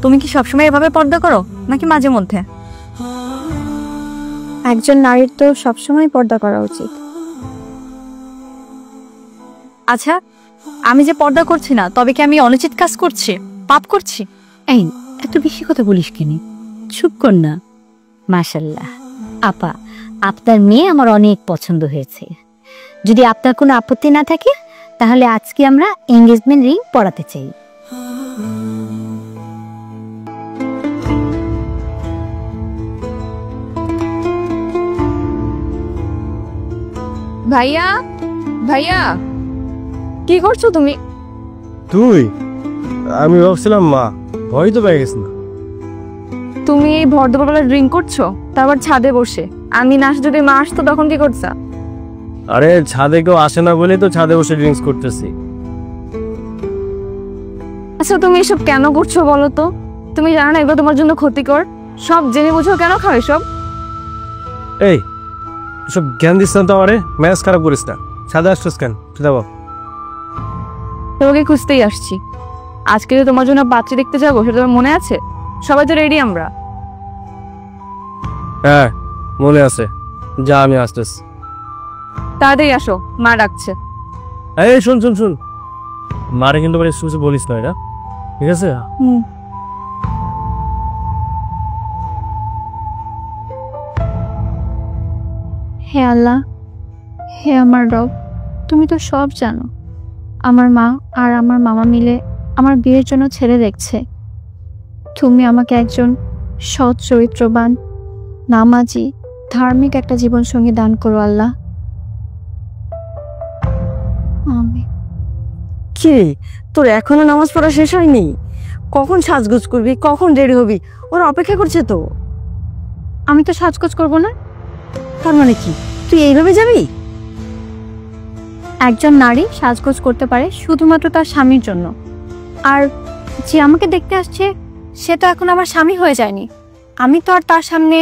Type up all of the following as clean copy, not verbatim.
তুমি কি সবসময় এভাবে পর্দা করো নাকি মাঝে মধ্যে? একজন নারীর তো সবসময় পর্দা করা উচিত। আচ্ছা, আমি যে পর্দা করছি না, তবে কি আমি অনুচিত কাজ করছি, পাপ করছি? এই এত বেশি কথা বলিস কেন? চুপ কর না। মাশাআল্লাহ আপা, আপনার মেয়ে আমার অনেক পছন্দ হয়েছে। যদি আপনার কোনো আপত্তি না থাকে তাহলে আজকে আমরা এনগেজমেন্ট রিং পরাতে চাই। ভাইয়া, ভাইয়া কি করছো তুমি? তুই? আমি ভাবছিলাম মা, ভয় তো পেয়ে গেছি না। তুমি এই ভর দুপুরবেলা ড্রিঙ্ক করছো, তারপর ছাদে বসে। আমি না আসে যদি মা আসতো তখন কি করছা? আরে ছাদে কেউ আসে না বলেই তো ছাদে বসে ড্রিঙ্কস করতেছি। আচ্ছা তুমি এসব কেন করছো বলো তো? তুমি জানো না এগুলো তোমার জন্য ক্ষতিকর? সব জেনে বুঝো কেন খাও এসব? এই সব জ্ঞান দিস না তো আমারে, ম্যাচ খারাপ করিস না। ছাদে আসছিস কেন? যাবো তোমাকে খুঁজতেই আসছি। আজকে যে তোমার জন্য বাচ্চা দেখতে যাবো সেটা তোমার মনে আছে? সবাই তো রেডি আমরা। হ্যাঁ মনে আছে, যা আমি আসতেছি। তাড়াতাড়ি আসো, মা ডাকছে। এই শুন শুন শুন, মারে কিন্তু কিছু বলিস না, এটা ঠিক আছে? হে আল্লাহ, হে আমার রব, তুমি তো সব জানো। আমার মা আর আমার মামা মিলে আমার বিয়ের জন্য ছেলে দেখছে। তুমি আমাকে একজন সৎ চরিত্রবান, নামাজি, ধার্মিক একটা জীবনসঙ্গী দান করো আল্লাহ। আমিন। কি তোর এখনো নামাজ পড়া শেষ হয়নি? কখন সাজগোজ করবি, কখন রেডি হবি? ওরা অপেক্ষা করছে তো। আমি তো সাজগোজ করবো না। তার মানে কি তুই এইভাবে যাবি? একজন নারী সাজগোজ করতে পারে শুধুমাত্র তার স্বামীর জন্য। আর যে আমাকে দেখতে আসছে সে তো এখন আমার স্বামী হয়ে যায়নি। আমি তো আর তার সামনে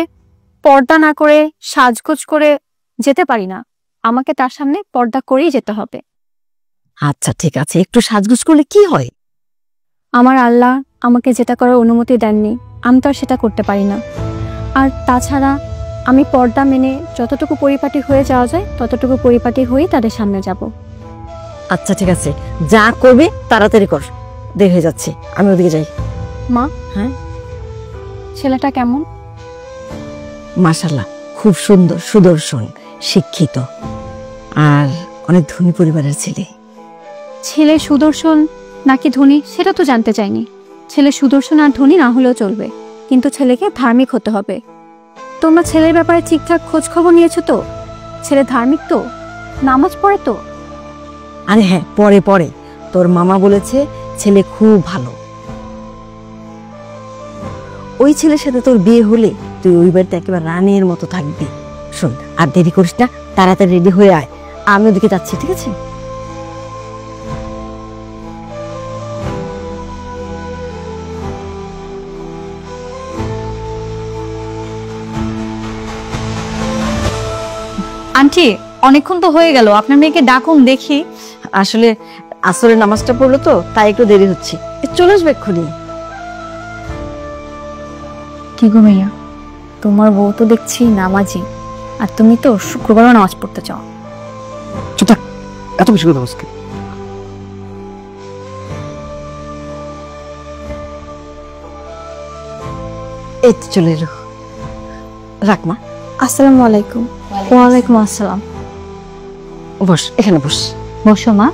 পর্দা না করে সাজগোজ করে যেতে পারি না। আমাকে তার সামনে পর্দা করেই যেতে হবে। আচ্ছা ঠিক আছে, একটু সাজগোজ করলে কি হয়? আমার আল্লাহ আমাকে যেটা করার অনুমতি দেননি, আমি তো আর সেটা করতে পারি না। আর তাছাড়া আমি পর্দা মেনে যতটুকু পরিপাটি হয়ে যাওয়া যায় ততটুকু পরিপাটি হয়ে তাদের সামনে যাব। আচ্ছা ঠিক আছে, যা করবে তাড়াতাড়ি কর, দেরি হয়ে যাচ্ছে। আমি ওদিকে যাই। মা, হ্যাঁ ছেলেটা কেমন? মাশাআল্লাহ, খুব সুন্দর, সুদর্শন, শিক্ষিত আর অনেক ধনী পরিবারের ছেলে। ছেলে সুদর্শন নাকি ধনী সেটা তো জানতে চাইনি। ছেলে সুদর্শন আর ধনী না হলেও চলবে, কিন্তু ছেলেকে ধার্মিক হতে হবে। তোমরা ছেলের ব্যাপারে ঠিকঠাক খোঁজ খবর নিয়েছো তো? ছেলে ধার্মিক তো? নামাজ পড়ে তো? আরে হ্যাঁ, পরে পরে তোর মামা বলেছে ছেলে খুব ভালো। ওই ছেলের সাথে তোর বিয়ে হলে তুই ওই বাড়িতে একেবারে রানীর মতো থাকবি। শোন, আর দেরি করিস না, তাড়াতাড়ি রেডি হয়ে আয়। আমি ওদিকে যাচ্ছি, ঠিক আছে? আন্টি, অনেকক্ষণ তো হয়ে গেল, আপনার মেয়েকে ডাকুন দেখি। আসলে আসরের নামাজটা পড়লো তো, তাই একটু দেরি হচ্ছে। চলে আসবে এক্ষুনি। কি গো মাইয়া, তোমার বউ তো দেখছি নামাজি, আর তুমি তো শুক্রবারও নামাজ পড়তে চাও। চুপ থাক, এত বেশি কথা বলছিস। এই তো চলে এলো। রাখ মা। আসসালামু আলাইকুম। ওয়ালাইকুম আসসালাম। বস, এখানে বস। বসো মা।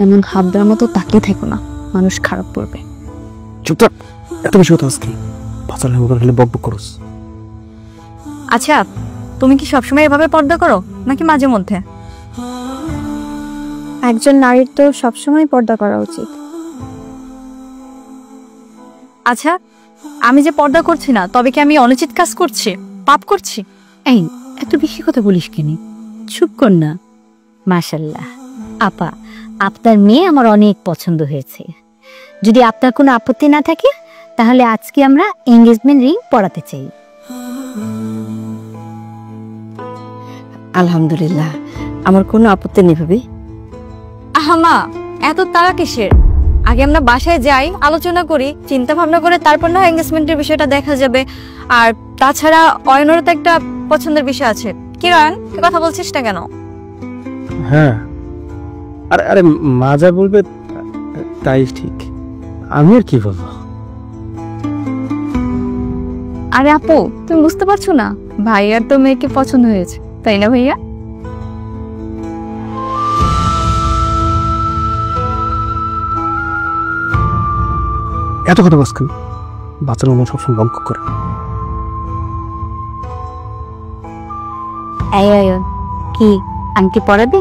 এমন হাত দেওয়ার মতো তাকিয়ে থেকো না, মানুষ খারাপ পড়বে। চুপ থাক, এত বেশি কথা বলছিস। বাচ্চাদের মতো খালি বকবক করস। আচ্ছা, তুমি কি সবসময় এভাবে পর্দা করো নাকি মাঝে মধ্যে? একজন নারীর তো সবসময় পর্দা করা উচিত। আচ্ছা, আমি যে পর্দা করছি না তবে কি আমি অনুচিত কাজ করছি, পাপ করছি? এই এত বেশি কথা বলিস কেন? চুপ কর না। মাশাল্লাহ আপা, আপনার মেয়ে আমার অনেক পছন্দ হয়েছে। যদি আপনার কোনো আপত্তি না থাকে তাহলে আজকে আমরা এঙ্গেজমেন্ট রিং পরাতে চাই। আলহামদুলিল্লাহ, আমার কোনো আপত্তি নেই ভাবি। মা, এত তাড়া কিসের? আগে আমরা বাসায় যাই, আলোচনা করি, চিন্তা ভাবনা করে তারপর না এঙ্গেজমেন্টের বিষয়টা দেখা যাবে। আর তাছাড়া অয়নেরও তো একটা পছন্দের বিষয় আছে। কি রায়ন, তুই কথা বলছিস না কেন? হ্যাঁ, আরে আরে মা যা বলবে তাই ঠিক, আমি আর কি বলবো। আরে আপু, তুমি বুঝতে পারছো না, ভাইয়ার তো মেয়েকে পছন্দ হয়েছে, তাই না ভাইয়া? এত কথা বলছ কেন? বাচ্চার মন সবসময় বঙ্ক করে। এই অয়ন, কি আংটি পরাবে?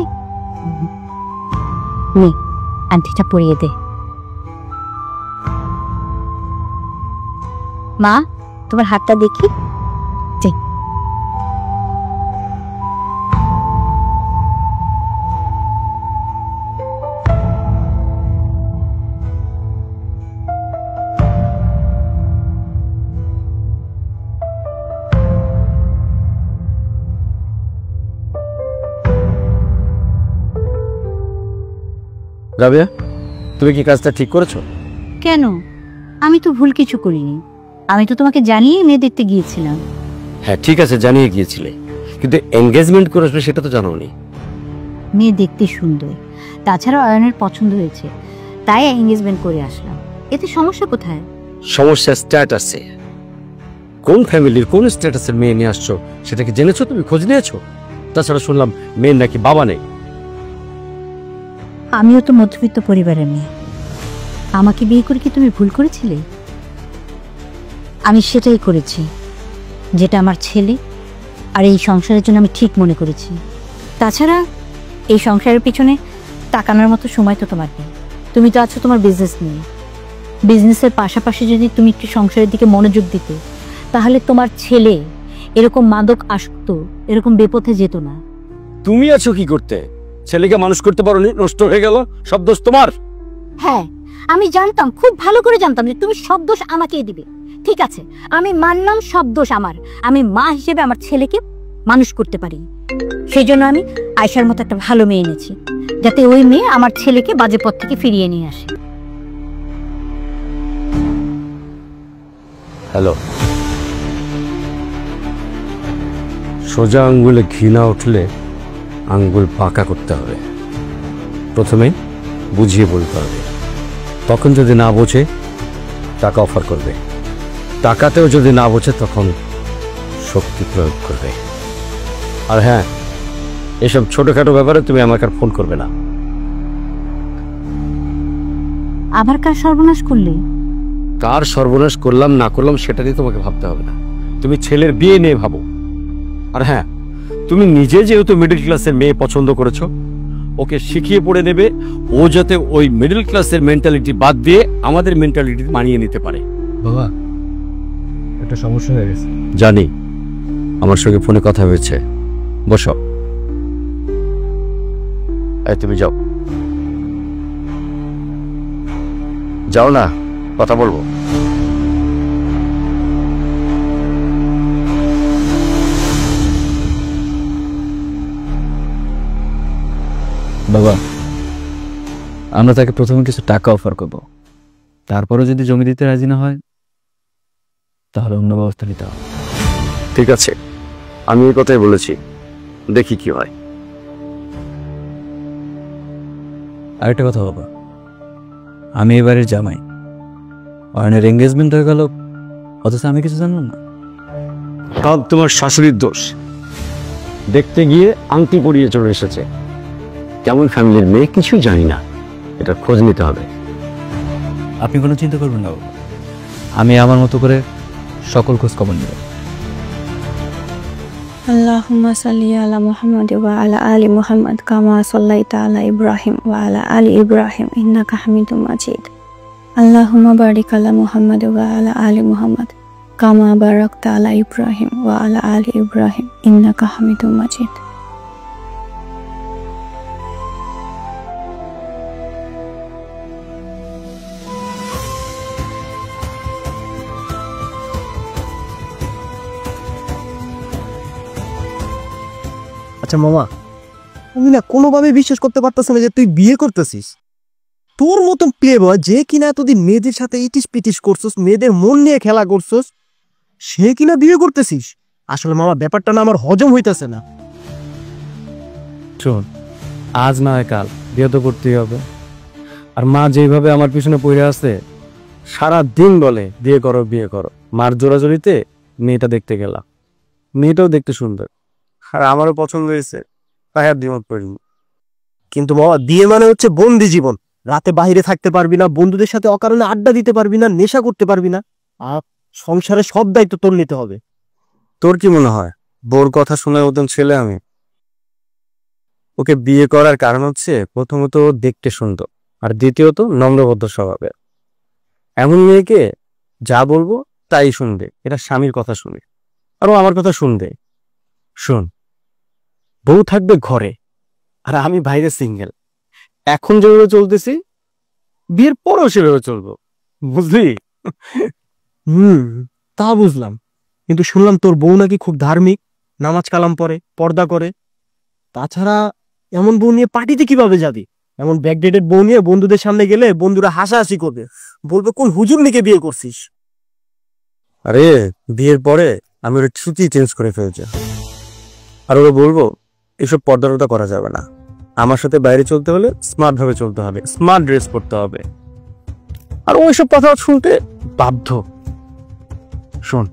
নে, আংটিটা পরিয়ে দে। মা, তোমার হাতটা দেখি। রাবিয়া, তুমি কি কাজটা ঠিক করেছো? কেন? আমি তো ভুল কিছু করিনি। আমি তো তোমাকে জানিয়ে মেয়ে দেখতে গিয়েছিলাম। হ্যাঁ ঠিক আছে, জানিয়ে গিয়েছিলে, কিন্তু এনগেজমেন্ট করেছো সেটা তো জানোনি। মেয়ে দেখতে সুন্দর, তাছাড়া অয়নের পছন্দ হয়েছে, তাই এঙ্গেজমেন্ট করে আসলাম। এতে সমস্যা কোথায়? সমস্যা স্ট্যাটাসে। কোন ফ্যামিলির কোন স্ট্যাটাসের মেয়ে নিয়ে আসছো সেটা কি জেনেছো? তুমি খোঁজ নিয়েছো? তাছাড়া শুনলাম মেয়ের নাকি বাবা নেই। আমিও তো মধ্যবিত্ত পরিবারের মেয়ে। আমাকে বিয়ে করে কি তুমি ভুল করেছিলে? আমি সেটাই করেছি যেটা আমার ছেলে আর এই সংসারের জন্য আমি ঠিক মনে করেছি। তাছাড়া এই সংসারের পিছনে তাকানোর মতো সময় তো তোমার নেই। তুমি তো আছো তোমার বিজনেস নিয়ে। বিজনেসের পাশাপাশি যদি তুমি একটু সংসারের দিকে মনোযোগ দিতে, তাহলে তোমার ছেলে এরকম মাদক আসক্ত, এরকম বেপথে যেত না। তুমি আছো কি করতে? ছেলেকে মানুষ করতে পারোনি, নষ্ট হয়ে গেল, সব দোষ তোমার। হ্যাঁ, আমি জানতাম, খুব ভালো করে জানতাম যে তুমি সব দোষ আমাকেই দিবে। ঠিক আছে, আমি মানলাম সব দোষ আমার। আমি মা হিসেবে আমার ছেলেকে মানুষ করতে পারি, সেই জন্য আমি আয়শার মতো একটা ভালো মেয়ে এনেছি, যাতে ওই মেয়ে আমার ছেলেকে বাজে পথ থেকে ফিরিয়ে নিয়ে আসে। হ্যালো, সোজা আঙ্গুলে ঘৃণা উঠলে আঙ্গুল বাঁকা করতে হবে। প্রথমে বুঝিয়ে বলতে হবে, তখন যদি না বোঝে টাকা অফার করবে, টাকাতেও যদি না বোঝে তখন শক্তি প্রয়োগ করবে। আর হ্যাঁ, এসব ছোটখাটো ব্যাপারে তুমি আমাকে আর ফোন করবে না। আবার কার সর্বনাশ করলে? কার সর্বনাশ করলাম না করলাম সেটা নিয়ে তোমাকে ভাবতে হবে না, তুমি ছেলের বিয়ে নিয়ে ভাবো। আর হ্যাঁ, তুমি নিজে যেহেতু মিডল ক্লাসের মেয়ে পছন্দ করেছো, ওকে শিখিয়ে পড়ে নেবে ও যাতে ওই মিডল ক্লাসের মেন্টালিটি বাদ দিয়ে আমাদের মেন্টালিটি মানিয়ে নিতে পারে। বাবা, একটা সমস্যা হয়ে গেছে। জানি, আমার সঙ্গে ফোনে কথা হয়েছে। বসো। এই তুমি যাও, যাও না, কথা বলবো। বাবা, আমরা তাকে প্রথমে কিছু টাকা অফার করব, তারপরে যদি জমি দিতে রাজি না হয় তাহলে অন্য ব্যবস্থা নিতে হবে। ঠিক আছে, আমি এই কথাই বলেছি, দেখি কি হয়। আরেকটা কথা বাবা, আমি এবারের জামাই, অয়নের এঙ্গেজমেন্ট হয়ে গেল, অথচ আমি কিছু জানলাম না। সব তোমার শাশুড়ির দোষ। দেখতে গিয়ে আংটি পরিয়ে চলে এসেছে, কেমন ফ্যামিলির মেয়ে কিছুই জানি না, এটা খোঁজ নিতে হবে। আপনি কোনো চিন্তা করবেন না বাবা, আমি আমার মতো করে সকল খোঁজ খবর নেব। আল্লাহুম্মা সাল্লি আলা মুহাম্মাদ ওয়া আলা আলি মুহাম্মাদ কামা সাল্লাইতা আলা ইব্রাহিম ওয়া আলা আলি ইব্রাহিম ইন্নাকা হামিদুম মাজিদ। আল্লাহুম্মা বারিক আলা মুহাম্মাদ ওয়া আলা আলি মুহাম্মাদ কামা বারাকতা আলা ইব্রাহিম ওয়া আলা আলি ইব্রাহিম ইন্নাকা হামিদুম মাজিদ। আচ্ছা মামা, আমি না কোনোভাবে বিশ্বাস করতে পারতেছি না যে তুই বিয়ে করতেছিস। তোর মতন প্লে বয় যে কিনা এতদিন মেয়েদের সাথে ইটিস পিটিস করছস, মেয়েদের মন নিয়ে খেলা করছস, সে কিনা বিয়ে করতেছিস। আসলে মামা ব্যাপারটা না আমার হজম হইতেছে না। শোন, আজ না হয় কাল বিয়ে তো করতেই হবে। আর মা যেভাবে আমার পিছনে পড়ে আছে, সারা দিন বলে বিয়ে করো বিয়ে করো। মার জোরাজোরিতে মেয়েটা দেখতে গেলাম, মেয়েটাও দেখতে সুন্দর, আর আমারও পছন্দ হয়েছে, তাই আর দ্বিমত করিনি। কিন্তু মামা বিয়ে মানে হচ্ছে বন্দি জীবন। রাতে বাইরে থাকতে পারবি না, বন্ধুদের সাথে অকারণে আড্ডা দিতে পারবি না, নেশা করতে পারবি না, আর সংসারে সব দায়িত্ব তোর নিতে হবে। তোর কি মনে হয় বোর কথা শোনার মতন ছেলে আমি? ওকে বিয়ে করার কারণ হচ্ছে প্রথমত ও দেখতে সুন্দর, আর দ্বিতীয়ত নম্রভদ্র স্বভাবের। এমন মেয়েকে যা বলবো তাই শুনবে, এটা স্বামীর কথা শুনে, আর ও আমার কথা শুনবে। শোন, বউ থাকবে ঘরে, আর আমি বাইরে সিঙ্গেল। এখন যেভাবে চলতেছি, বিয়ের পরেও সেভাবে চলবো, বুঝলি? তা বুঝলাম, কিন্তু শুনলাম তোর বউ নাকি খুব ধার্মিক, নামাজ কালাম পড়ে, পর্দা করে। তাছাড়া এমন বউ নিয়ে পার্টিতে কিভাবে যাবি? এমন ব্যাকডেটেড বউ নিয়ে বন্ধুদের সামনে গেলে বন্ধুরা হাসাহাসি করবে, বলবে কোন হুজুর নিকে বিয়ে করছিস। আরে বিয়ের পরে আমি ওর ছুটি চেঞ্জ করে ফেলছি, আর ওরা বলবো এসব পর্দা করা যাবে না। আমার সাথে বাইরে চলতে হলে স্মার্ট ভাবে চলতে হবে, স্মার্ট ড্রেস পরতে হবে, আর ওইসব কথা শুনতে বাধ্য। শোন,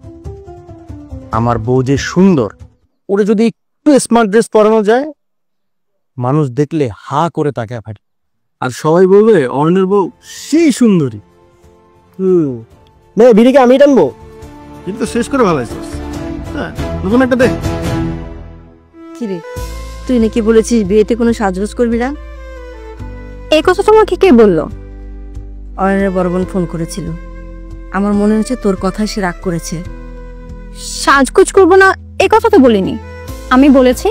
আমার বউ যে সুন্দর, ওরে যদি একটু স্মার্ট ড্রেস পরানো যায়, মানুষ দেখলে হা করে তাকে ফাটে, আর সবাই বলবে অর্ণের বউ সেই সুন্দরী। না বিড়িকে আমি টানবো, কিন্তু শেষ করে ভালো আছিস। হ্যাঁ, নতুন একটা দেখ। কিরে, তুই নাকি বলেছিস বিয়েতে কোনো সাজগোজ করবি না? এই কথা তোমাকে কে বললো? অয়নের বড় বোন ফোন করেছিল, আমার মনে হচ্ছে তোর কথায় সে রাগ করেছে। সাজগোজ করবো না এই কথা তো বলিনি। আমি বলেছি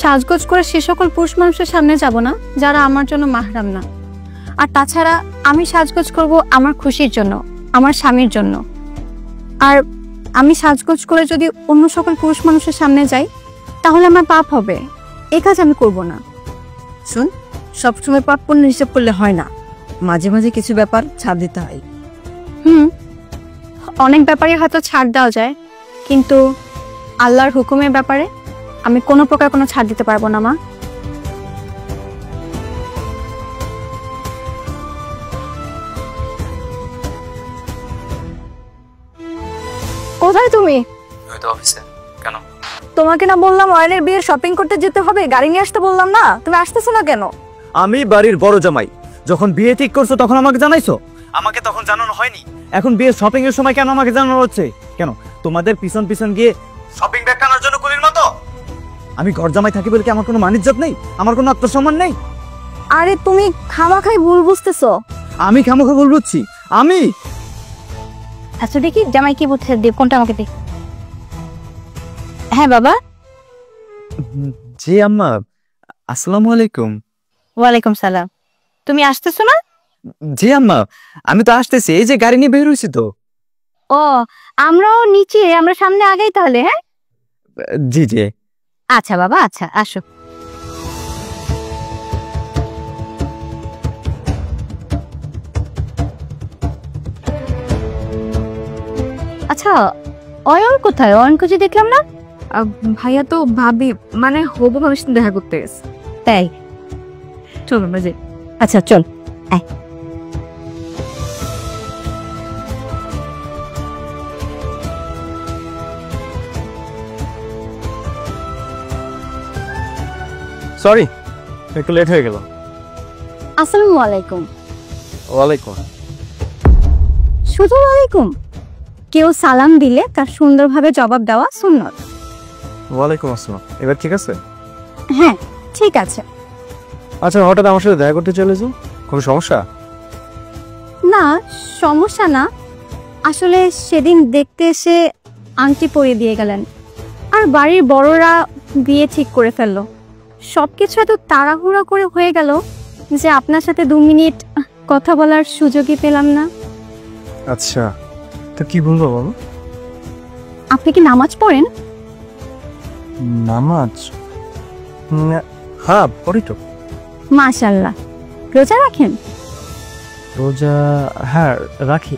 সাজগোজ করে সে সকল পুরুষ মানুষের সামনে যাব না যারা আমার জন্য মাহরাম না। আর তাছাড়া আমি সাজগোজ করব আমার খুশির জন্য, আমার স্বামীর জন্য। আর আমি সাজগোজ করে যদি অন্য সকল পুরুষ মানুষের সামনে যাই তাহলে আমার পাপ হবে, এই কাজ আমি করব না। শোন, সবসময় পাপ পুণ্য হিসাব করলে হয় না, মাঝে মাঝে কিছু ব্যাপার ছাড় দিতে হয়। অনেক ব্যাপারে হয়তো ছাড় দেওয়া যায়, কিন্তু আল্লাহর হুকুমের ব্যাপারে আমি কোনো প্রকার কোনো ছাড় দিতে পারবো না মা। কোথায় তুমি? কেন? তোমাকে না বললাম অয়নের বিয়ের শপিং করতে যেতে হবে, গাড়ি নিয়ে আসতে বললাম না? তুমি আসতেছো না কেন? আমি বাড়ির বড় জামাই, যখন বিয়ে ঠিক করছো তখন আমাকে জানাইছো? আমাকে তখন জানানো হয়নি। এখন বিয়ে শপিং এর সময় কেন আমাকে জানানো হচ্ছে? কেন তোমাদের পিছন পিছন গিয়ে শপিং ব্যাগ কেনার জন্য কুলির মতো? আমি ঘর জামাই থাকি বলে কি আমার কোনো মানিজ্জত নেই? আমার কোনো আত্মসম্মান নেই? আরে তুমি খামাখাই ভুল বুঝতেছো। আমি খামোখা ভুল বুঝছি? আমি আচ্ছা দেখি জামাই কি বলছে, দেব কোনটা আমাকে দে। হ্যাঁ বাবা। জি আম্মা, আসসালামু আলাইকুম। ওয়ালাইকুম সালাম। তুমি আসতেছো না? জি আম্মা, আমি তো আসতেছি, এই যে গাড়ি নিয়ে বের হইছি তো। ও, আমরাও নিচে, আমরা সামনে আগেই তাহলে। হ্যাঁ জি জি। আচ্ছা বাবা, আচ্ছা আসো। আচ্ছা অয়ন কোথায়? অয়নকে যে দেখলাম না। ভাইয়া তো ভাবি মানে হবু ভাবির সাথে দেখা করতে গেছে। তাই? চলো না যে। আচ্ছা চল আয়। সরি, একটু লেট হয়ে গেল। আসসালামু আলাইকুম। ওয়ালাইকুম। শুধু ওয়ালাইকুম? কেউ সালাম দিলে তার সুন্দরভাবে জবাব দেওয়া সুন্নত। ওয়ালাইকুম আসসালাম। এবার ঠিক আছে? হ্যাঁ ঠিক আছে। আচ্ছা, হঠাৎ আমার সাথে দেখা করতে চলেছো, কোনো সমস্যা? না, সমস্যা না। আসলে সেদিন দেখতে এসে আংটি পরিয়ে দিয়ে গেলেন, আর বাড়ির বড়রা বিয়ে ঠিক করে ফেললো। সবকিছু এত তাড়াহুড়া করে হয়ে গেল যে আপনার সাথে 2 মিনিট কথা বলার সুযোগই পেলাম না। আচ্ছা, তো কি বলবো বাবা? আপনি কি নামাজ পড়েন? নামাজ? হ্যাঁ, পড়ি তো। মাশাআল্লাহ। রোজা রাখেন? রোজা হ্যাঁ রাখি।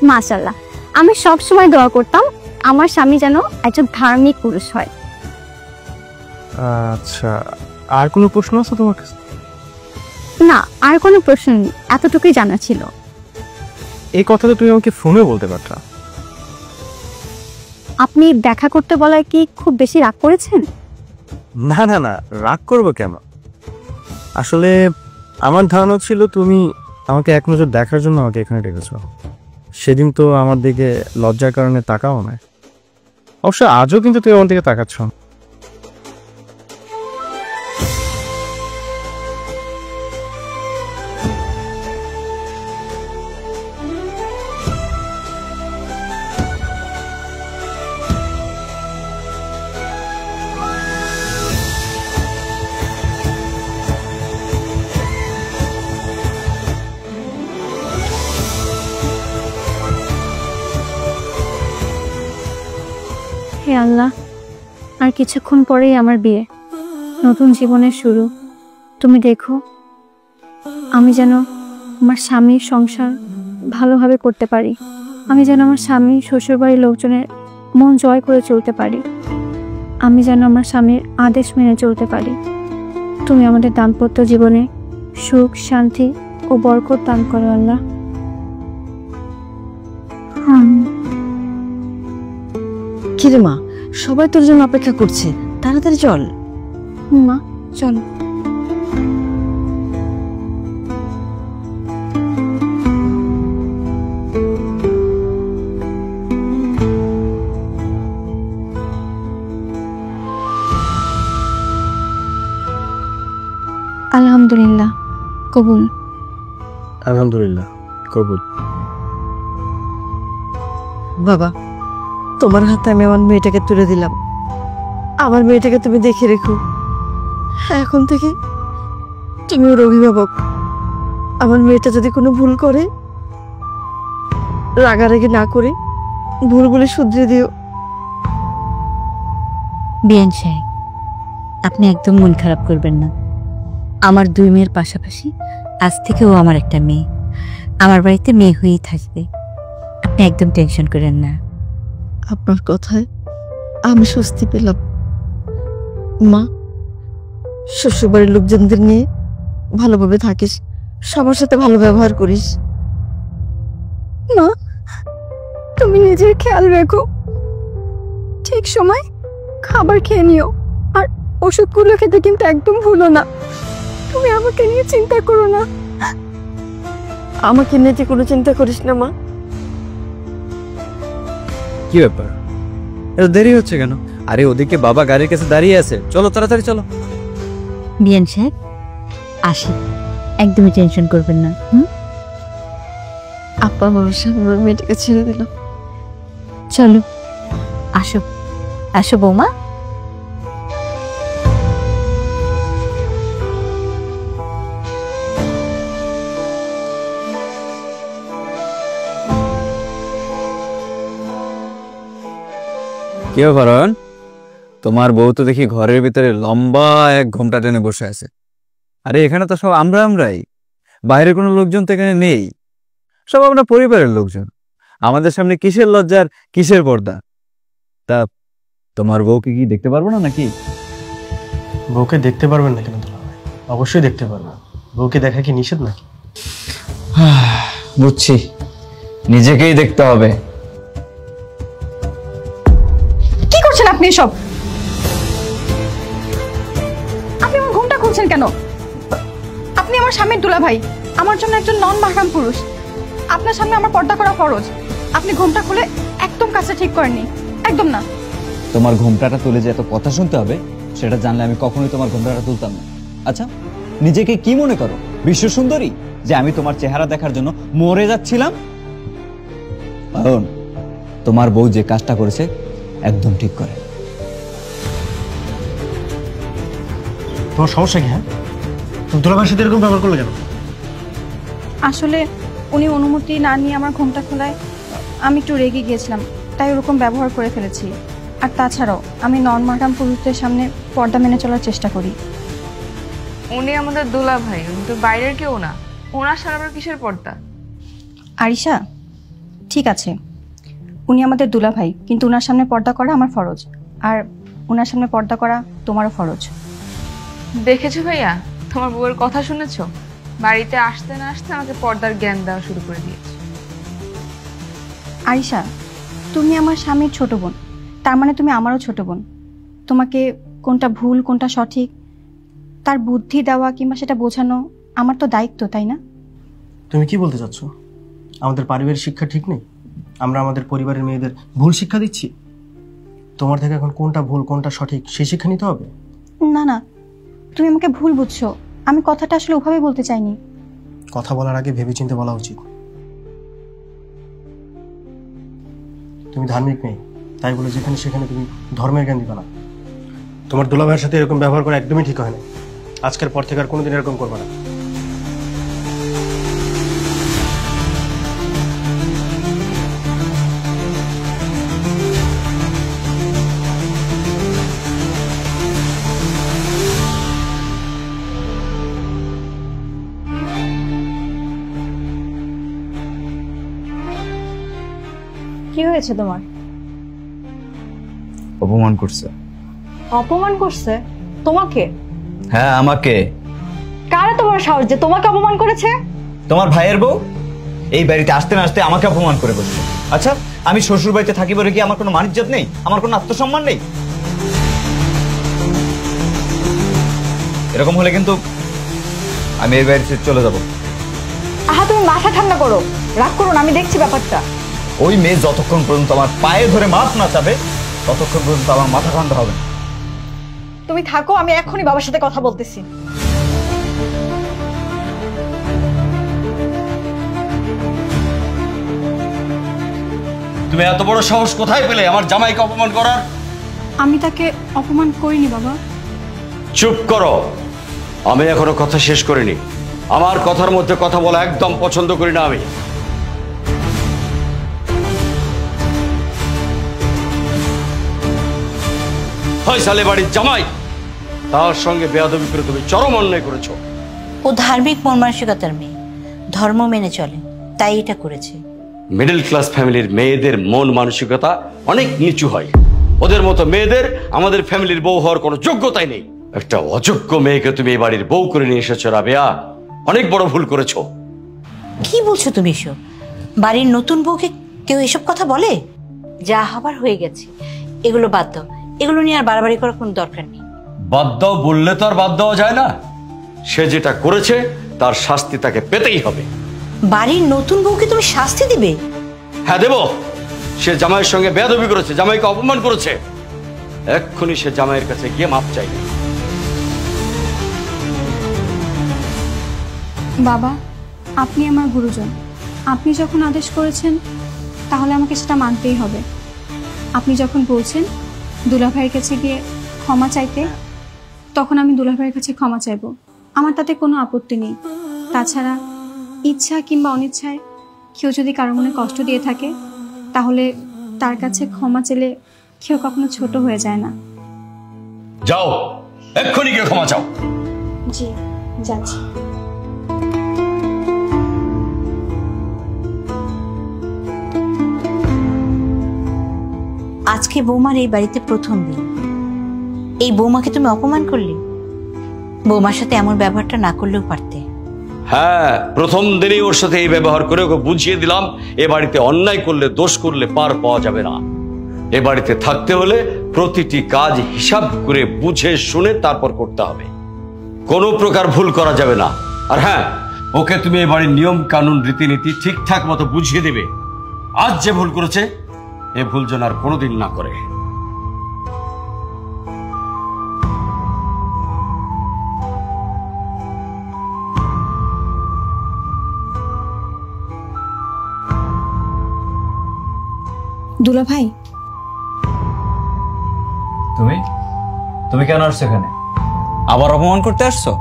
মাশাআল্লাহ। আমি সব সময় দোয়া করতাম আমার স্বামী যেন একজন ধার্মিক পুরুষ হয়। আচ্ছা, আর কোনো প্রশ্ন আছে তোমার কাছে? না, আর কোনো প্রশ্ন নেই, এতটুকুই জানা ছিল। এই কথাটা তুমি আমাকে ফোনে বলতে পারতা। আপনি দেখা করতে বলায় কি খুব বেশি রাগ করেছেন? না না না, রাগ করবো কেন? আসলে আমার ধারণা ছিল তুমি আমাকে এক নজর দেখার জন্য আমাকে এখানে ডেকেছো। সেদিন তো আমার দিকে লজ্জার কারণে তাকাও না। অবশ্য আজও কিন্তু তুমি আমার দিকে তাকাচ্ছ। হে আল্লাহ, আর কিছুক্ষণ পরেই আমার বিয়ে, নতুন জীবনের শুরু। তুমি দেখো আমি যেন আমার স্বামীর সংসার ভালোভাবে করতে পারি, আমি যেন আমার স্বামী শ্বশুরবাড়ির লোকজনের মন জয় করে চলতে পারি, আমি যেন আমার স্বামীর আদেশ মেনে চলতে পারি। তুমি আমাদের দাম্পত্য জীবনে সুখ, শান্তি ও বরকত দান করো আল্লাহ। কিরে মা, সবাই তোর জন্য অপেক্ষা করছে, তাড়াতাড়ি চল। মা চলো। আলহামদুলিল্লাহ, কবুল। আলহামদুলিল্লাহ, কবুল। বাবা, তোমার হাতে আমি আমার মেয়েটাকে তুলে দিলাম। আমার মেয়েটাকে তুমি দেখে রেখো। এখন থেকে তুমি ওর অভিভাবক। আমার মেয়েটা যদি কোনো ভুল করে, রাগারাগি না করে ভুলগুলো শুধরে দিও। বিয়ান সাহেব, আপনি একদম মন খারাপ করবেন না। আমার 2 মেয়ের পাশাপাশি আজ থেকেও আমার একটা মেয়ে আমার বাড়িতে মেয়ে হয়েই থাকবে। আপনি একদম টেনশন করেন না। আপনার কথায় আমি স্বস্তি পেলাম। মা, শ্বশুরবাড়ির লোকজনদের নিয়ে ভালোভাবে থাকিস, সবার সাথে ভালো ব্যবহার করিস। মা, তুমি নিজের খেয়াল রেখো, ঠিক সময় খাবার খেয়ে নিও, আর ওষুধগুলো খেতে কিন্তু একদম ভুলো না। তুমি আমাকে নিয়ে চিন্তা করো না। আমাকে নিয়ে কোনো চিন্তা করিস না মা। কি ব্যাপার, এত দেরি হচ্ছে কেন? আরে ওদিকে বাবা গাড়ির কাছে দাঁড়িয়ে আছে, চলো তাড়াতাড়ি চলো। বিয়ান সাহেব আসি, একদমই টেনশন করবেন না। আপা ভরসা আমার মেয়েটাকে ছেড়ে দিল। চলো, আসো আসো বৌমা। কি ব্যাপার, তোমার বউ তো দেখি ঘরের ভিতরে লম্বা এক ঘোমটা টেনে বসে আছে। আরে এখানে তো সব আমরাই, বাইরের কোনো লোকজন তো এখানে নেই, সব আমরা পরিবারের লোকজন। আমাদের সামনে কিসের লজ্জার, কিসের পর্দা? তা তোমার বউকে কি দেখতে পারবো না নাকি? বউকে দেখতে পারবেন না কেন দুলাভাই? অবশ্যই দেখতে পারবেন। বউকে দেখা কি নিষেধ নাকি? বুঝছি, নিজেকেই দেখতে হবে। কি করছেন আপনি এসব? আপনি আমার ঘুমটা খুলছেন কেন? আপনি আমার স্বামীর দুলাভাই, আমার জন্য একজন নন মাহরাম পুরুষ। আপনার সামনে আমার পর্দা করা ফরজ। আপনি ঘুমটা খুলে একদম কাছে ঠিক করেননি, একদম না। তোমার ঘোমটাটা তুলে যে এত কথা শুনতে হবে সেটা জানলে আমি কখনোই তোমার ঘোমটাটা তুলতাম না। আচ্ছা, নিজেকে কি মনে করো, বিশ্ব সুন্দরী? যে আমি তোমার চেহারা দেখার জন্য মরে যাচ্ছিলাম? অয়ন, তোমার বউ যে কাজটা করেছে একদম ঠিক করে। তোমার সমস্যা কি? হ্যাঁ, তুমি দুলাভাইয়ের সাথে এরকম ব্যবহার করলে কেন? আসলে উনি অনুমতি না নিয়ে আমার ঘুমটা খোলায় আমি একটু রেগে গিয়েছিলাম, তাই ওরকম ব্যবহার করে ফেলেছি। আর তাছাড়াও আমি নর্মাল পুরুষদের সামনে পর্দা মেনে চলার চেষ্টা করি। উনি আমাদের দোলা ভাই, উনি তো বাইরের কেউ না। ওনার সারা আবার কিসের পর্দা? আরিশা, ঠিক আছে, উনি আমাদের দুলা ভাই, কিন্তু ওনার সামনে পর্দা করা আমার ফরজ, আর ওনার সামনে পর্দা করা তোমারও ফরজ। দেখেছো ভাইয়া, তোমার বউয়ের কথা শুনেছো? বাড়িতে আসতে না আসতে আমাকে পর্দার জ্ঞান দেওয়া শুরু করে দিয়েছে। আরিশা, তুমি আমার স্বামীর ছোট বোন, তার মানে তুমি আমারও ছোট বোন। তোমাকে কোনটা ভুল কোনটা সঠিক তার বুদ্ধি দেওয়া কিংবা সেটা বোঝানো আমার তো দায়িত্ব, তাই না? তুমি কি বলতে চাচ্ছ? আমাদের পারিবারিক শিক্ষা ঠিক নেই? আমরা আমাদের পরিবারের মেয়েদের ভুল শিক্ষা দিচ্ছি? তোমার থেকে এখন কোনটা ভুল কোনটা সঠিক সেই শিক্ষা নিতে হবে? না না, তুমি আমাকে ভুল বুঝছো। আমি কথাটা আসলে ওভাবে বলতে চাইনি। কথা বলার আগে ভেবেচিন্তে বলা উচিত। তুমি ধার্মিক নেই, তাই বলে যেখানে সেখানে তুমি ধর্মের জ্ঞান দিবে না। তোমার দুলাভাইয়ের সাথে এরকম ব্যবহার করা একদমই ঠিক হয় না। আজকের পর থেকে আর কোনোদিন এরকম করবে না। কি হয়েছে তোমার? অপমান করছে। অপমান করছে? তোমাকে? হ্যাঁ, আমাকে। কারা তোমার সাহস যে তোমাকে অপমান করেছে? তোমার ভাইয়ের বউ এই বাড়িতে আসতে না আসতে আমাকে অপমান করে বসছে। আচ্ছা, আমি শ্বশুর বাড়িতে থাকি বলে কি আমার কোনো মান-ইজ্জত নেই? আমার কোনো আত্মসম্মান নেই? এরকম হলে কিন্তু আমি এই বাড়িতে চলে যাব। আহা, তুমি মাথা ঠান্ডা করো, রাগ করো না, আমি দেখছি ব্যাপারটা। ওই মেয়ে যতক্ষণ পর্যন্ত আমার পায়ে ধরে মাপ না চাবে ততক্ষণ পর্যন্ত আমার মাথা ঠান্ডা হবে না। তুমি থাকো, আমি এখনই বাবার সাথে কথা বলতেছি। তুমি এত বড় সাহস কোথায় পেলে আমার জামাইকে অপমান করার? আমি তাকে অপমান করিনি বাবা। চুপ করো, আমি এখনো কথা শেষ করিনি। আমার কথার মধ্যে কথা বলা একদম পছন্দ করি না আমি। ফয়সালে বাড়ির জামাই, তার সঙ্গে বেয়াদবি করে তুমি চরম অন্যায় করেছো। ও ধার্মিক মন মানসিকতার মেয়ে, ধর্ম মেনে চলে, তাই এটা করেছে। মিডল ক্লাস ফ্যামিলির মেয়েদের মন মানসিকতা অনেক নিচু হয়। ওদের মতো মেয়েদের আমাদের ফ্যামিলির বউ হওয়ার কোনো যোগ্যতাই নেই। একটা অযোগ্য মেয়েকে তুমি এই বাড়ির বউ করে নিয়ে এসেছো রাবেয়া, অনেক বড় ভুল করেছো। কি বলছো তুমি এসব? বাড়ির নতুন বউকে কেউ এসব কথা বলে? যা হবার হয়ে গেছে, এগুলো বাদ দাও। এগুলো নিয়ে আর বাড়াবাড়ি করার কোনো দরকার নেই। বাদ দাও বললে তো আর বাদ দেওয়া যায় না। সে যেটা করেছে তার শাস্তি তাকে পেতেই হবে। বাড়ির নতুন বউকে তুমি শাস্তি দিবে? হ্যাঁ দেব। সে জামাইয়ের সঙ্গে বেয়াদবি করেছে, জামাইকে অপমান করেছে। এক্ষুনি সে জামাইয়ের কাছে গিয়ে মাপ চাইবে। বাবা, আপনি আমার গুরুজন, আপনি যখন আদেশ করেছেন তাহলে আমাকে সেটা মানতেই হবে। আপনি যখন বলছেন দুলাভাইয়ের কাছে গিয়ে ক্ষমা চাইতে, তখন আমি দুলাভাইয়ের কাছে ক্ষমা চাইব। আমার তাতে কোনো আপত্তি নেই। তাছাড়া ইচ্ছা কিংবা অনিচ্ছায় কেউ যদি কারো মনে কষ্ট দিয়ে থাকে, তাহলে তার কাছে ক্ষমা চেলে কেউ কখনো ছোট হয়ে যায় না। যাও, এক্ষুনি গিয়ে ক্ষমা চাও। জি, যাচ্ছি। আজকে বৌমার এই বাড়িতে প্রথম দিন, এই বৌমাকে তুমি অপমান করলে। বৌমার সাথে এমন ব্যবহারটা না করলেও পারতে। হ্যাঁ, প্রথম দিনেই ওর সাথে এই ব্যবহার করে ওকে বুঝিয়ে দিলাম এ বাড়িতে অন্যায় করলে, দোষ করলে পার পাওয়া যাবে না। এ বাড়িতে থাকতে হলে প্রতিটি কাজ হিসাব করে বুঝে শুনে তারপর করতে হবে। কোনো প্রকার ভুল করা যাবে না। আর হ্যাঁ, ওকে তুমি এ বাড়ির নিয়ম কানুন রীতিনীতি ঠিকঠাক মতো বুঝিয়ে দেবে। আজ যে ভুল করেছে এ ভুল যেন আর কোনোদিন না করে। দুলা ভাই, তুমি তুমি কেন আসছো এখানে? আবার অপমান করতে আসছো?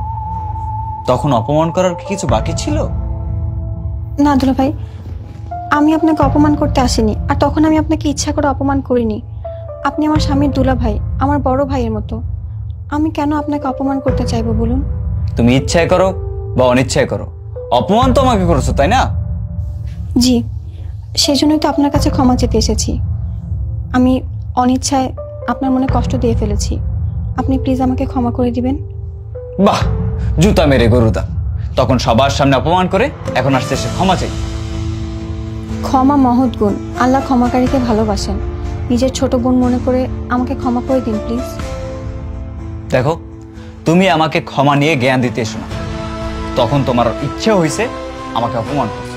তখন অপমান করার কি কিছু বাকি ছিল? না দুলা ভাই, আমি আপনাকে অপমান করতে আসিনি, আর তখন আমি আপনাকে ইচ্ছা করে অপমান করিনি। আপনি আমার স্বামীর দুলা ভাই, আমার বড় ভাইয়ের মতো। আমি কেন আপনাকে অপমান করতে চাইবো বলুন? তুমি ইচ্ছায় করো বা অনিচ্ছায় করো, অপমান তো আমাকে করেছো, তাই না? জি, সেজন্যই তো আপনার কাছে ক্ষমা চেতে এসেছি। আমি অনিচ্ছায় আপনার মনে কষ্ট দিয়ে ফেলেছি। আপনি প্লিজ আমাকে ক্ষমা করে দিবেন। বাহ, জুতা মেরে গরুদা, তখন সবার সামনে অপমান করে এখন আসছে সে ক্ষমা চাই। ক্ষমা মহৎ গুণ, আল্লাহ ক্ষমাকারীকে ভালোবাসেন। নিজের ছোট বোন মনে করে আমাকে ক্ষমা করে দিন প্লিজ। দেখো, তুমি আমাকে ক্ষমা নিয়ে জ্ঞান দিতে এসো না। তখন তোমার ইচ্ছে হয়েছে আমাকে অপমান করছো,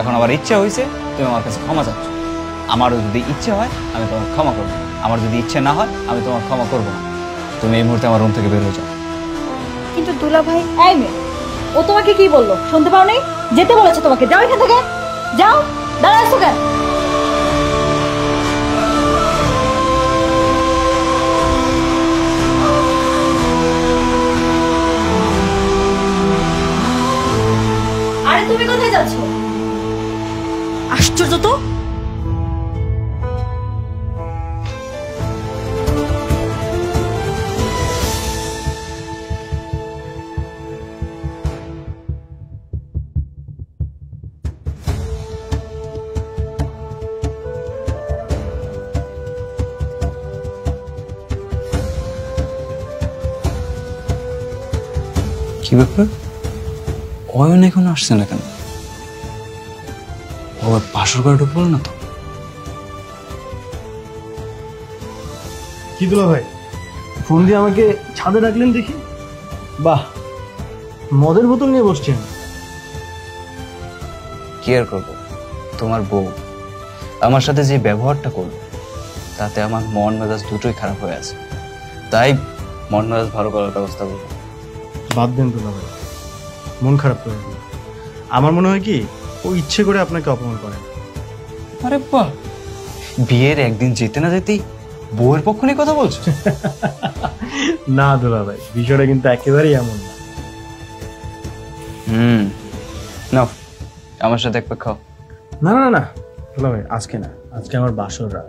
এখন আবার ইচ্ছে হয়েছে তুমি আমার কাছে ক্ষমা চাচ্ছ। আমারও যদি ইচ্ছে হয় আমি তোমার ক্ষমা করবো, আমার যদি ইচ্ছে না হয় আমি তোমার ক্ষমা করবো না। তুমি এই মুহূর্তে আমার রুম থেকে বের হয়ে যাও। কিন্তু দুলা ভাই, এই মেয়ে, ও তোমাকে কি বললো শুনতে পাওনি? যেতে বলেছে তোমাকে, যাও এখান থেকে, যাও। দাঁড়াচ্ছো কেন? আরে তুমি কোথায় যাচ্ছ? আশ্চর্য তো। কি ব্যাপার, অয়ন এখন আসছে না কেন? ও বাসর ঘরে ঢুকলো না তো? কি দুলা ভাই, ফোন দিয়ে আমাকে ছাদে ডাকলেন দেখি? বাহ, মদের বোতল নিয়ে বসছেন। কি আর করবো, তোমার বউ আমার সাথে যে ব্যবহারটা করলো তাতে আমার মন মেজাজ দুটোই খারাপ হয়ে আছে, তাই মন মেজাজ ভালো করার ব্যবস্থা করবো। বাদ দেন দুলা ভাই, মন খারাপ করে দিন। আমার মনে হয় কি ও ইচ্ছে করে আপনাকে অপমান করে। আরে বাহ, বিয়ের একদিন যেতে না যেতেই বউয়ের পক্ষ নিয়ে কথা বলছো? না দুলা ভাই, বিষয়টা কিন্তু একেবারেই এমন না। নাও আমার সাথে এক পাক খাও। না না না দুলা ভাই, আজকে না, আজকে আমার বাসর রাত,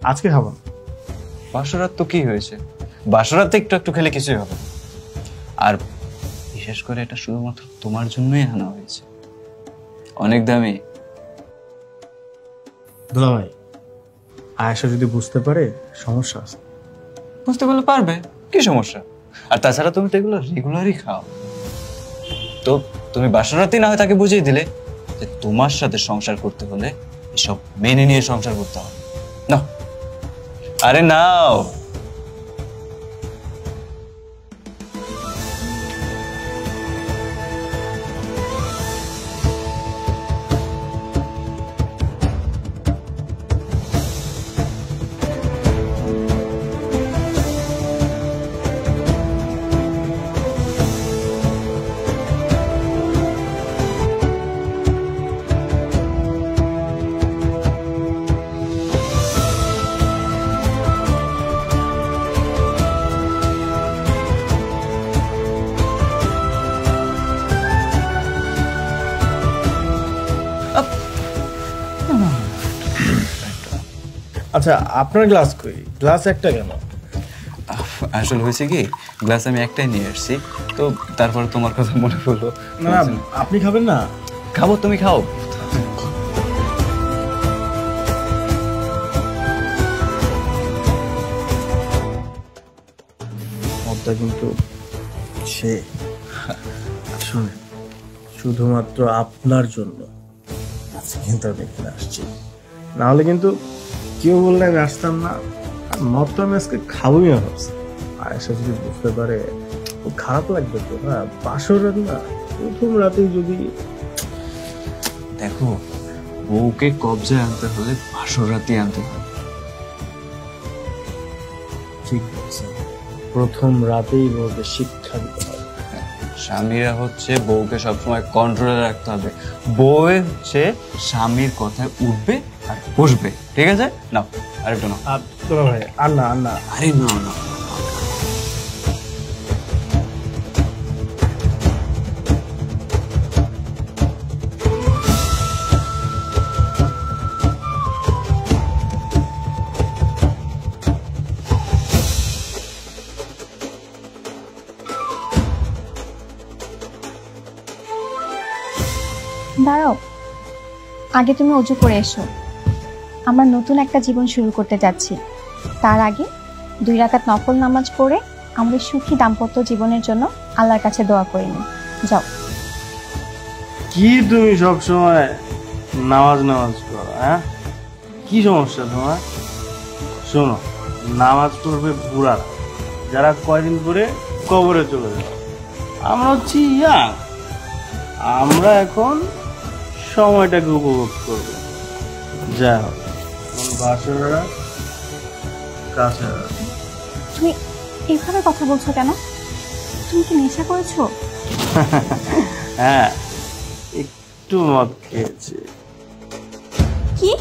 আজকে খাবো না। বাসরাত তো কি হয়েছে, বাসরাতে একটু একটু খেলে কিছুই হবে। আর বিশেষ করে এটা শুধুমাত্র তোমার জন্যই আনা হয়েছে, অনেক দামি। দুলা ভাই, আয়েশা যদি বুঝতে পারে সমস্যা আছে। বুঝতে পারলে পারবে, কি সমস্যা? আর তাছাড়া তুমি তো এগুলো রেগুলারই খাও, তো তুমি বাসরাতেই না হয় তাকে বুঝিয়ে দিলে যে তোমার সাথে সংসার করতে হলে এসব মেনে নিয়ে সংসার করতে হবে। নাও, আরে নাও। আচ্ছা, আপনার গ্লাস কই? গ্লাস একটা কেন? আসলে হয়েছে কি, গ্লাস আমি একটাই নিয়ে আসছি, তো তারপর তোমার কথা মনে পড়লো। না, আপনি খাবেন না? খাবো, তুমি খাও। মদটা কিন্তু সে শুনে শুধুমাত্র আপনার জন্য আজকে কিন্তু আমি এখানে আসছি, না হলে কিন্তু কেউ বললে আমি আসতাম না। আর মদটা আমি আজকে খাবোই না ভাবছি। আয়েশা যদি বুঝতে পারে খুব খারাপ লাগবে তো। না, বাসর রাত না, প্রথম রাতেই যদি। দেখো, বউকে কবজায় আনতে হলে বাসর রাতেই আনতে হবে। ঠিক বলছেন, প্রথম রাতেই বউকে শিক্ষা দিতে হবে। স্বামীরা হচ্ছে বউকে সবসময় কন্ট্রোলে রাখতে হবে, বউ হচ্ছে স্বামীর কথায় উঠবে আর বসবে, ঠিক আছে? নাও আরেকটু নাও। দুলা ভাই আর না আর না। আরে না না, দাঁড়াও, আগে তুমি অজু করে এসো। আমরা নতুন একটা জীবন শুরু করতে যাচ্ছি। তার আগে 2 রাকাত নফল নামাজ পড়ে আমাদের সুখী দাম্পত্য জীবনের জন্য আল্লাহর কাছে দোয়া করে নিই। যাও। কি তুমি সব সময় নামাজ নামাজ করো? হ্যাঁ, কি সমস্যা তোমার? শোনো, নামাজ পড়বে বুড়ারা, যারা কয়দিন পরে কবরে চলে যাবে। আমরা হচ্ছি ইয়াং, আমরা এখন সময়টাকে উপভোগ করবো। যা হোক, বাসরা কাছে। তুমি এইভাবে কথা বলছো কেন? তুমি কি নেশা করেছো? হ্যাঁ, একটু মদ খেয়েছি। কি?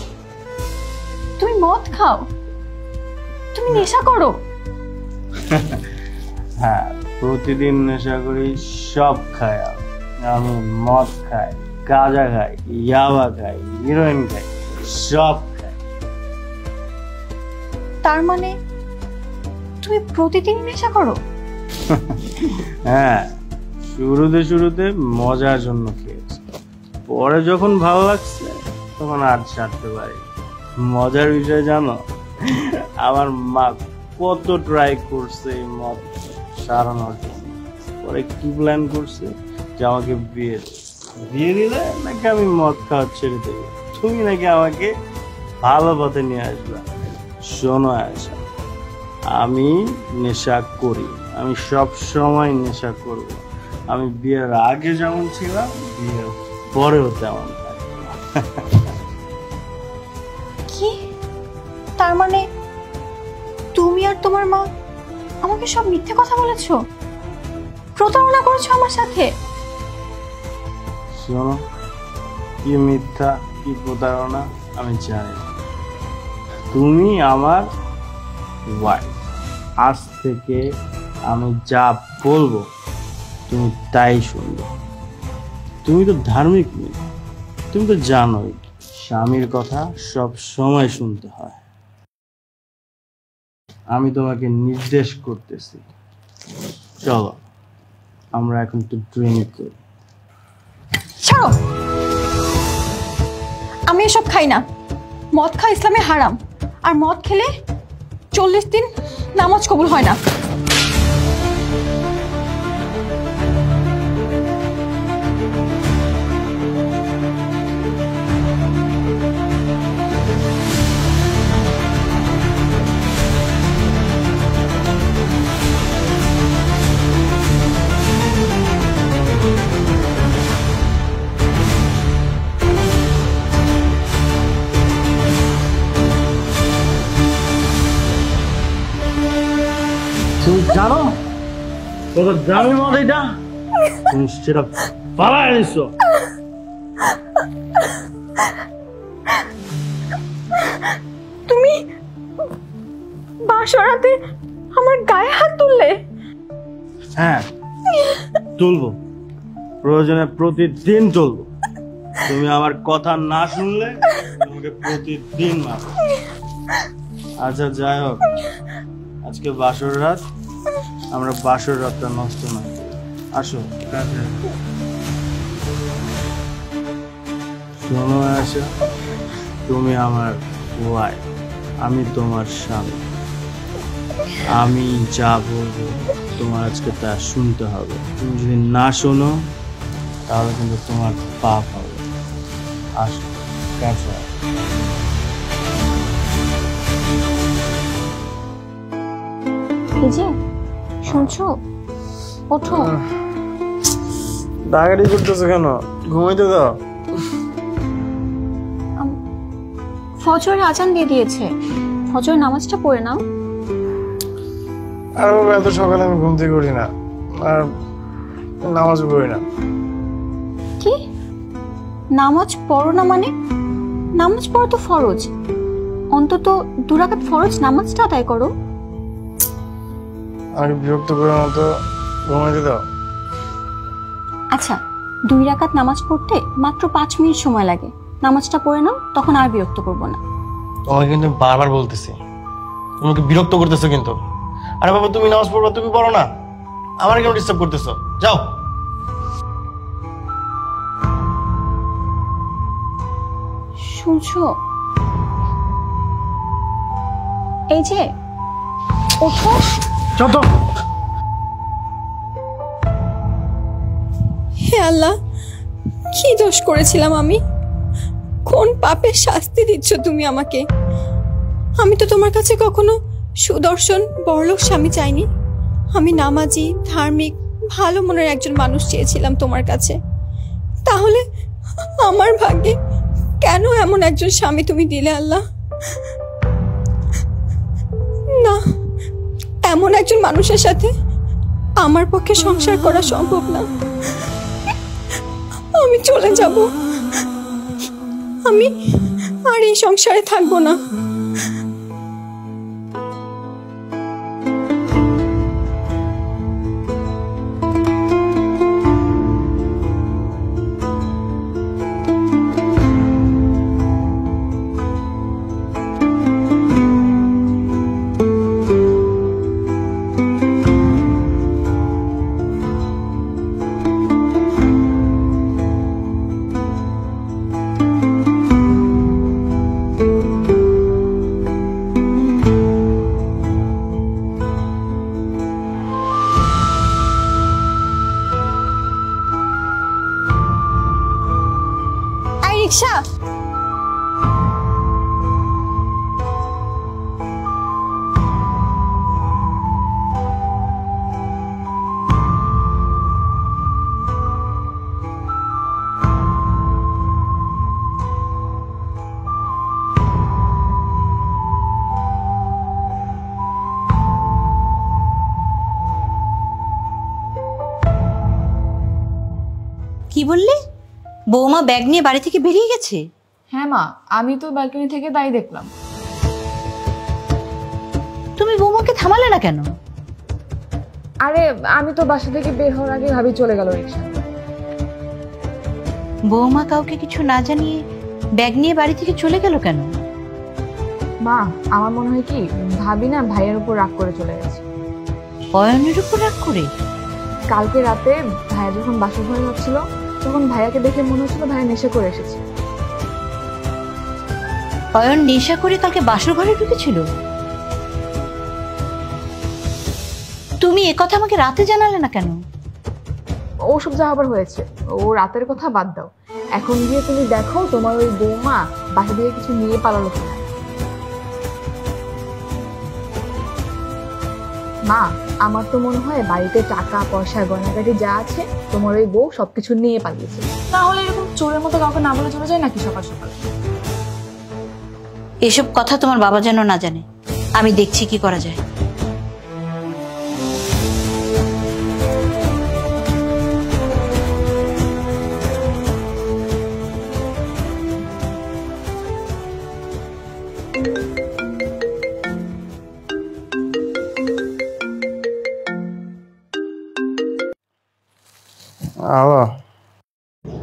তুমি মদ খাও? তুমি নেশা করো? হ্যাঁ, প্রতিদিন নেশা করি, সব খাই। আমি মদ খাই, গাঁজা খাই, ইয়াবা খাই, হিরোইন খাই, সব খাই। তার মানে তুমি প্রতিদিন নেশা করো? হ্যাঁ, শুরুতে মজার জন্য খেয়েছি, পরে যখন ভালো লাগছে তখন আর ছাড়তে পারি। মজার বিষয় জানো, আমার মা কত ট্রাই করছে এই মদ সারানোর জন্য। পরে কি প্ল্যান করছে যে আমাকে বিয়ে দিলে নাকি আমি মদ খাওয়া ছেড়ে দেবো, তুমি নাকি আমাকে ভালো পথে নিয়ে আসবে। শোনো আয়শা, আমি নেশা করি, আমি সব সময় নেশা করব। আমি বিয়ের আগে যেমন ছিলাম, বিয়ের পরেও তেমন। কি? তার মানে তুমি আর তোমার মা আমাকে সব মিথ্যে কথা বলেছো, প্রতারণা করেছো আমার সাথে? শোনো, কি মিথ্যা কি প্রতারণা আমি জানি না। তুমি আমার ওয়াইফ, আজ থেকে আমি যা বলবো তুমি তাই শুনবে। তুমি তো ধার্মিক মেয়ে, তুমি তো জানোই স্বামীর কথা সব সময় শুনতে হয়। আমি তোমাকে নির্দেশ করতেছি, চলো আমরা এখন একটু ড্রিঙ্ক করি। ছাড়ো, আমি এসব খাই না। মদ খাওয়া ইসলামে হারাম, আর মদ খেলে 40 দিন নামাজ কবুল হয় না। তুমি জানো কত দামি মদ এটা? তুমি সেটা পালায় নিছো। তুমি বাসরাতে আমার গায়ে হাত তুললে? হ্যাঁ, তুলবো, প্রয়োজনে প্রতিদিন তুলবো। তুমি আমার কথা না শুনলে তোমাকে প্রতিদিন মারবো। আচ্ছা যাই হোক, আজকে বাসর রাত, আমরা বাসর রাতটা নষ্ট না। আসো কাছে। শোনো আশা, তুমি আমার ওয়াইফ, আমি তোমার স্বামী। আমি যা বলবো তোমার আজকে তা শুনতে হবে। তুমি যদি না শোনো তাহলে কিন্তু তোমার পাপ হবে। আসো কাছে। এই যে শুনছো, ওঠো। ডাকাডি করতেছো কেন? ঘুমাইতে দাও। ফজরের আজান দিয়ে দিয়েছে, ফজরের নামাজটা পড়ে নাও। আর বাবা, এত সকালে আমি ঘুম থেকে উঠি না, আর নামাজ পড়ি না। কি? নামাজ পড়ো না মানে? নামাজ পড়া তো ফরজ, অন্তত 2 রাকাত ফরজ নামাজটা আদায় করো। আমাকে বিরক্ত করে না তো, ঘুমাইতে দাও। আচ্ছা, 2 রাকাত নামাজ পড়তে মাত্র 5 মিনিট সময় লাগে, নামাজটা পড়ে নাও, তখন আর বিরক্ত করবো না। তোমাকে কিন্তু বারবার বলতেছি, তোমাকে বিরক্ত করতেছো কিন্তু। আরে বাবা, তুমি নামাজ পড়বা, তুমি পড়ো না, আমার কেন ডিস্টার্ব করতেছো? যাও। শুনছো? এই যে ওঠো। যত হে আল্লাহ, কি দোষ করেছিলাম আমি? কোন পাপের শাস্তি দিচ্ছ তুমি আমাকে? আমি তো তোমার কাছে কখনো সুদর্শন বড়লোক স্বামী চাইনি। আমি নামাজি, ধার্মিক, ভালো মনের একজন মানুষ চেয়েছিলাম তোমার কাছে। তাহলে আমার ভাগ্যে কেন এমন একজন স্বামী তুমি দিলে আল্লাহ? না, এমন একজন মানুষের সাথে আমার পক্ষে সংসার করা সম্ভব না। আমি চলে যাব, আমি আর এই সংসারে থাকবো না। রিক্সা, কি বললে? বৌমা ব্যাগ নিয়ে বাড়ি থেকে বেরিয়ে গেছে? হ্যাঁ মা, আমি তো ব্যালকনি থেকে তাই দেখলাম। তুমি বৌমাকে থামালে না কেন? আরে আমি তো বাসা থেকে বের হওয়ার আগে ভাবি চলে গেল রিক্সা। বৌমা কাউকে কিছু না জানিয়ে ব্যাগ নিয়ে বাড়ি থেকে চলে গেল কেন? মা, আমার মনে হয় কি ভাবি না ভাইয়ের উপর রাগ করে চলে গেছে। অয়নের উপর রাগ করে? কালকে রাতে ভাইয়া যখন বাসা ঘরে যাচ্ছিল তখন ভাইয়াকে দেখে মনে হচ্ছিল ভাইয়া নেশা করে এসেছে। অয়ন নেশা করে কালকে বাসর ঘরে ঢুকেছিল? তুমি একথা আমাকে রাতে জানালে না কেন? ওসব যা আবার হয়েছে, ও রাতের কথা বাদ দাও, এখন গিয়ে তুমি দেখো তোমার ওই বৌমা বাসা দিয়ে কিছু নিয়ে পালালো কিনা। মা, আমার তো মনে হয় বাড়িতে টাকা পয়সা গয়নাগাটি যা আছে তোমার ওই বউ সবকিছু নিয়ে পালিয়েছে। তাহলে এরকম চোরের মতো কাউকে না বলে চলে যায় নাকি সকাল সকাল? এসব কথা তোমার বাবা যেন না জানে, আমি দেখছি কি করা যায়।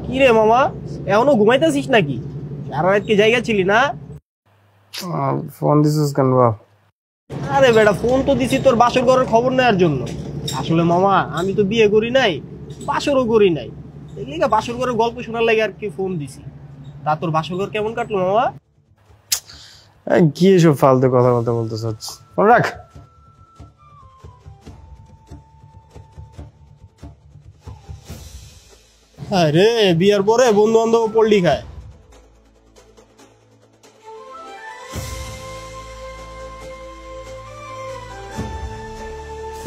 কি রে মামা, এখনো ঘুমাইতেছিস নাকি? সারা রাত কি জায়গা ছিলি না? ফোন দিছিস কেন বাপ? আরে বেটা, ফোন তো দিছি তোর বাসর ঘরের খবর নেওয়ার জন্য। আসলে মামা, আমি তো বিয়ে করি নাই, বাসরও করি নাই, এই বাসর ঘরের গল্প শোনার লাগে আর কি ফোন দিছি। তা তোর বাসর ঘর কেমন কাটলো মামা? কি এসব ফালতু কথা বলতে চাচ্ছ? ফোন রাখ। আরে বিয়ার পরে বন্ধু বান্ধব পল্লি খায়।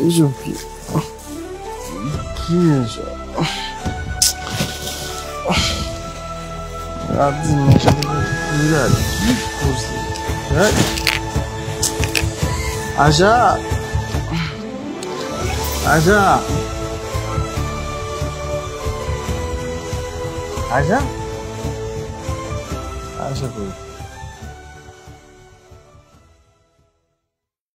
এইসব কি এসব? রাত দিন নেশা কি করছি? আশা, আশা, আশা, আশা করি